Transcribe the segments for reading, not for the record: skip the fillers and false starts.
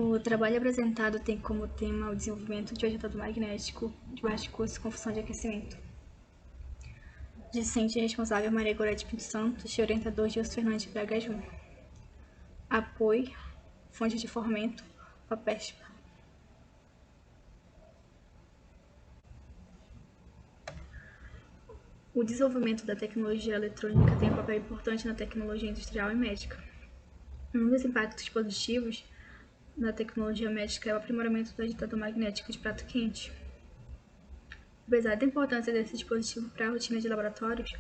O trabalho apresentado tem como tema o desenvolvimento de um agitador magnético de baixo custo com função de aquecimento. Discente e responsável Maria Gorete Pinto Santos e orientador Gilson Fernandes Braga Júnior. Apoio, fonte de fomento, FAPESP. O desenvolvimento da tecnologia eletrônica tem um papel importante na tecnologia industrial e médica. Um dos impactos positivos na tecnologia médica é o aprimoramento do agitador magnético de prato quente. Apesar da importância desse dispositivo para a rotina de laboratórios,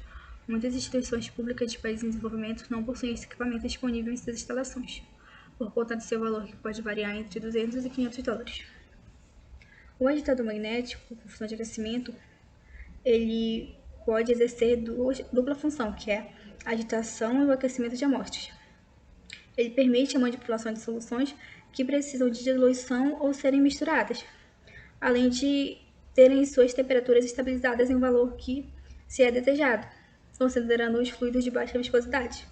muitas instituições públicas de países em desenvolvimento não possuem esse equipamento disponível em suas instalações, por conta de seu valor que pode variar entre 200 e 500 dólares. O agitador magnético, com função de aquecimento, ele pode exercer dupla função, que é a agitação e o aquecimento de amostras. Ele permite a manipulação de soluções que precisam de diluição ou serem misturadas, além de terem suas temperaturas estabilizadas em um valor que se é desejado, considerando os fluidos de baixa viscosidade.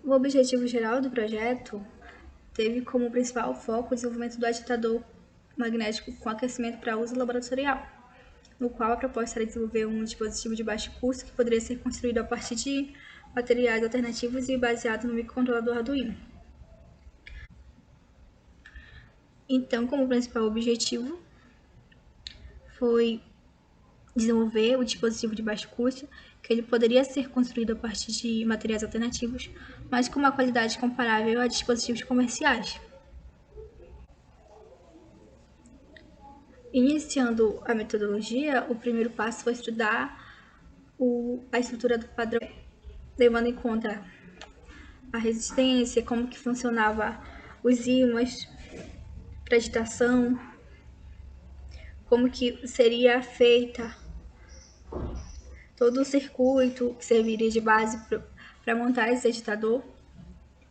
O objetivo geral do projeto teve como principal foco o desenvolvimento do agitador magnético com aquecimento para uso laboratorial, no qual a proposta era desenvolver um dispositivo de baixo custo que poderia ser construído a partir de materiais alternativos e baseado no microcontrolador Arduino. Então, como principal objetivo, foi desenvolver o dispositivo de baixo custo, que ele poderia ser construído a partir de materiais alternativos, mas com uma qualidade comparável a dispositivos comerciais. Iniciando a metodologia, o primeiro passo foi estudar a estrutura do padrão, levando em conta a resistência, como que funcionava os ímãs para agitação, como que seria feita todo o circuito que serviria de base para montar esse agitador.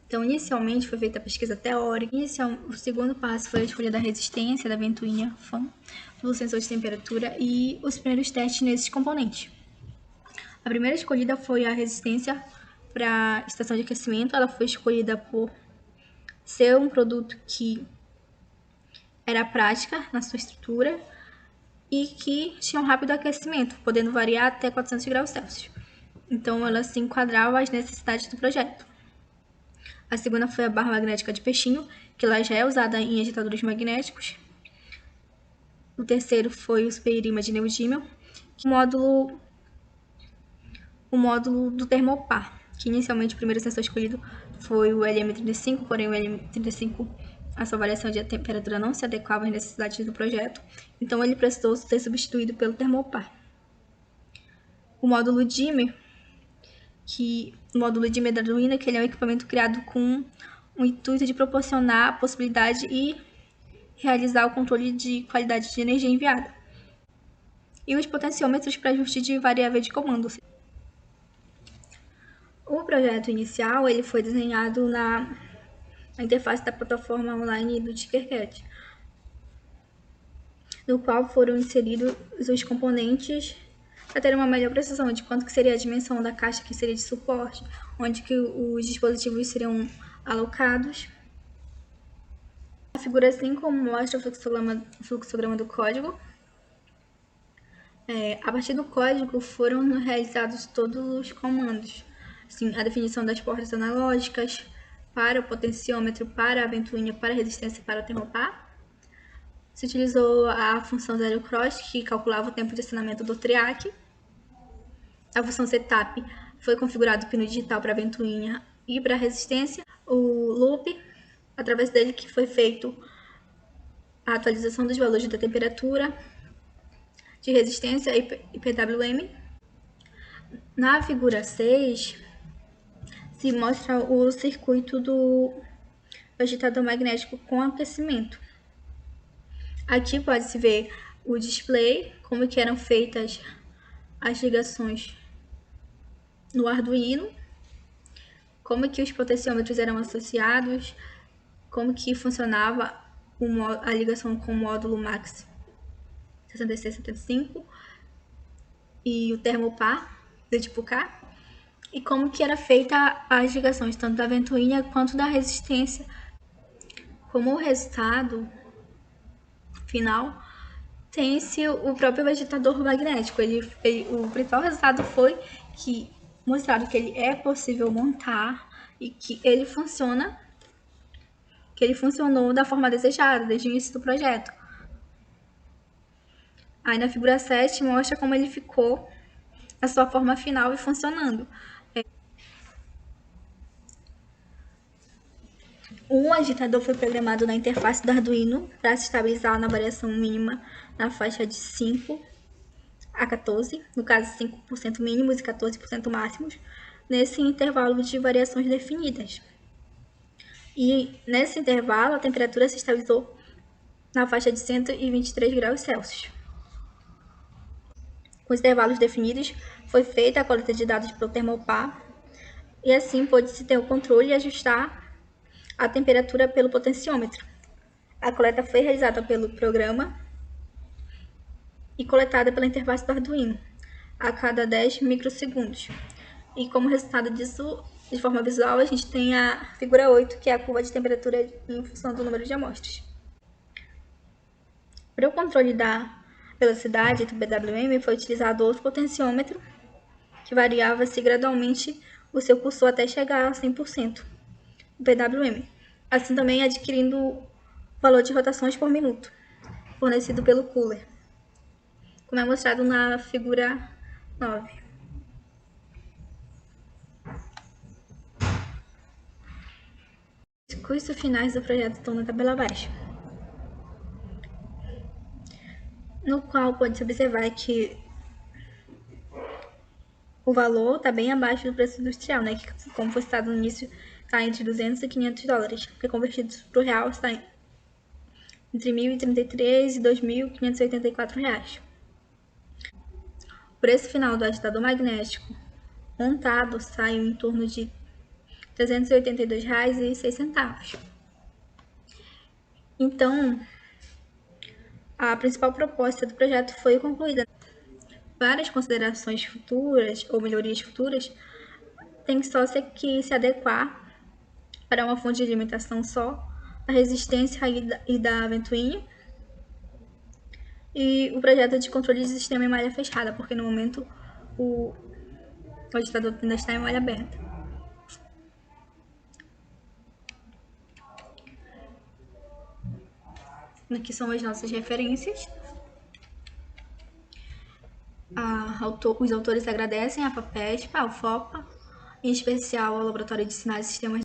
Então, inicialmente foi feita a pesquisa teórica. O segundo passo foi a escolha da resistência da ventoinha fan, do sensor de temperatura e os primeiros testes nesses componentes. A primeira escolhida foi a resistência para a estação de aquecimento. Ela foi escolhida por ser um produto que era prática na sua estrutura e que tinha um rápido aquecimento, podendo variar até 400 graus Celsius. Então, ela se enquadrava às necessidades do projeto. A segunda foi a barra magnética de peixinho, que ela já é usada em agitadores magnéticos. O terceiro foi o superimã de neodímio, o módulo do termopar, que inicialmente o primeiro sensor escolhido foi o LM35, porém o LM35, a sua variação de temperatura não se adequava às necessidades do projeto, então ele precisou ser substituído pelo termopar. O módulo DIMMER, da Arduino, que ele é um equipamento criado com o intuito de proporcionar a possibilidade e realizar o controle de qualidade de energia enviada. E os potenciômetros para ajuste de variável de comando. O projeto inicial ele foi desenhado na interface da plataforma online do Tinkercad, no qual foram inseridos os componentes para ter uma melhor precisão de quanto que seria a dimensão da caixa que seria de suporte, onde que os dispositivos seriam alocados. A figura 5 mostra o fluxograma do código. A partir do código foram realizados todos os comandos, assim, a definição das portas analógicas para o potenciômetro, para a ventoinha, para a resistência, para o termopar. Se utilizou a função zero cross, que calculava o tempo de acionamento do triac. A função setup foi configurado o pino digital para a ventoinha e para a resistência. O loop, através dele que foi feito a atualização dos valores da temperatura, de resistência e PWM. Na figura 6, se mostra o circuito do agitador magnético com aquecimento. Aqui pode-se ver o display, como que eram feitas as ligações no Arduino, como que os potenciômetros eram associados, como que funcionava a ligação com o módulo MAX 6675 e o termopar do tipo K. e como que era feita as ligações tanto da ventoinha quanto da resistência. Como resultado final, tem-se o próprio vegetador magnético. O principal resultado foi que mostraram que ele é possível montar e que ele funcionou da forma desejada desde o início do projeto. Aí na figura 7 mostra como ele ficou a sua forma final e funcionando. Um agitador foi programado na interface do Arduino para se estabilizar na variação mínima na faixa de 5 a 14, no caso 5% mínimos e 14% máximos, nesse intervalo de variações definidas. E nesse intervalo a temperatura se estabilizou na faixa de 123 graus Celsius. Com os intervalos definidos, foi feita a coleta de dados pelo termopar e assim pôde-se ter o controle e ajustar a temperatura pelo potenciômetro. A coleta foi realizada pelo programa e coletada pela interface do Arduino a cada 10 microsegundos. E como resultado disso, de forma visual, a gente tem a figura 8, que é a curva de temperatura em função do número de amostras. Para o controle da velocidade do PWM, foi utilizado outro potenciômetro, que variava-se gradualmente o seu cursor até chegar a 100% do PWM, assim também adquirindo o valor de rotações por minuto, fornecido pelo cooler, como é mostrado na figura 9. Os custos finais do projeto estão na tabela abaixo, no qual pode-se observar que o valor está bem abaixo do preço industrial, né? Que, como foi citado no início, está entre 200 e 500 dólares, que convertido para o real está entre 1.033 e 2.584 reais. O preço final do agitador magnético montado saiu em torno de R$ 382,06. Então, a principal proposta do projeto foi concluída. Várias considerações futuras ou melhorias futuras tem só que se adequar para uma fonte de alimentação só, a resistência e da ventoinha, e o projeto de controle de sistema em malha fechada, porque no momento o agitador ainda está em malha aberta. Aqui são as nossas referências. Os autores agradecem a FAPESP, ao FOPA, em especial ao Laboratório de Sinais e Sistemas